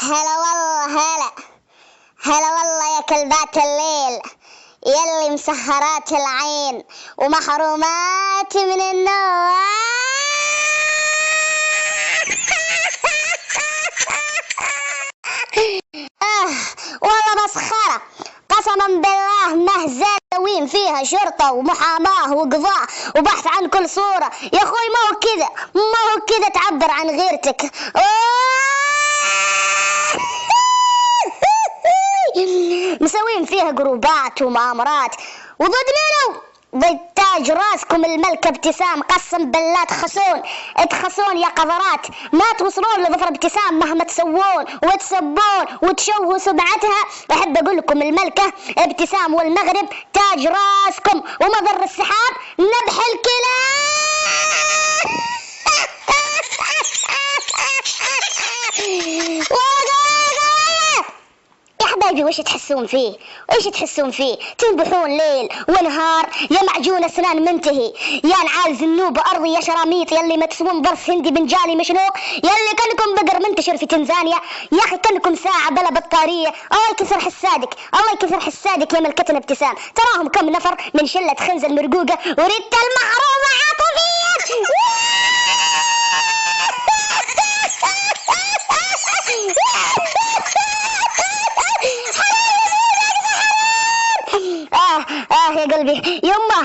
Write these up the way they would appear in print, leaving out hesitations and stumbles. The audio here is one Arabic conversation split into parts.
هلا والله هلا. هلا والله يا كلبات الليل، يلي مسهرات العين ومحرومات من النوم. والله مسخرة قسما بالله، مهزلوين فيها شرطة ومحاماة وقضاء وبحث عن كل صورة. يا اخوي ما هو كذا، ما هو كذا تعبر عن غيرتك. مسوين فيها جروبات ومؤامرات وضد منو؟ ضد تاج راسكم الملكة ابتسام. قسم بالله تخسون يا قذرات، ما توصلون لظفر ابتسام مهما تسوون وتسبون وتشوهوا سمعتها. احب اقول لكم الملكة ابتسام والمغرب تاج راسكم، ومضر السحاب نبح الكلاب. يا حبايبي وش تحسون فيه؟ وش تحسون فيه؟ تنبحون ليل ونهار يا معجون اسنان منتهي، يا نعال ذنوب ارضي، يا شراميط يلي مكسوون ضرس هندي بنجالي مشنوق، يلي كانكم بقر منتشر في تنزانيا. يا اخي كانكم ساعه بلا بطاريه. الله يكسر حسادك، الله يكسر حسادك يا ملكتنا ابتسام. تراهم كم نفر من شله خنز المرقوقه وريت المحرومه عاطفيا. يا قلبي، يما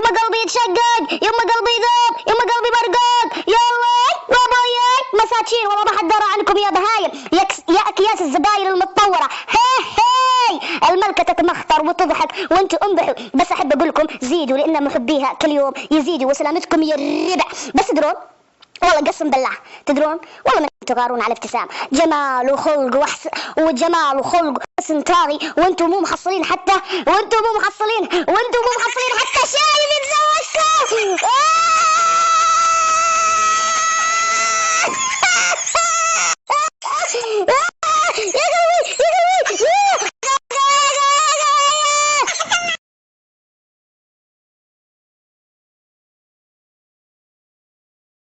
قلبي يتشقق، يما قلبي يذوب، يما قلبي مرقوق. يلا وابوياي مساكين والله ما حد درى عنكم يا بهايم، يا اكياس الزباين المتطوره. هي الملكه تتمخطر وتضحك وانتوا انبحوا. بس احب اقول لكم زيدوا، لان محبيها كل يوم يزيدوا، وسلامتكم يا الربع. بس تدرون والله قسم بالله، تدرون والله ما تغارون على ابتسام. جمال وخلق وجمال وخلق حسن طاغي، وانتم مو محصلين حتى، وانتم مو محصلين حتى شايب يتزوجكم.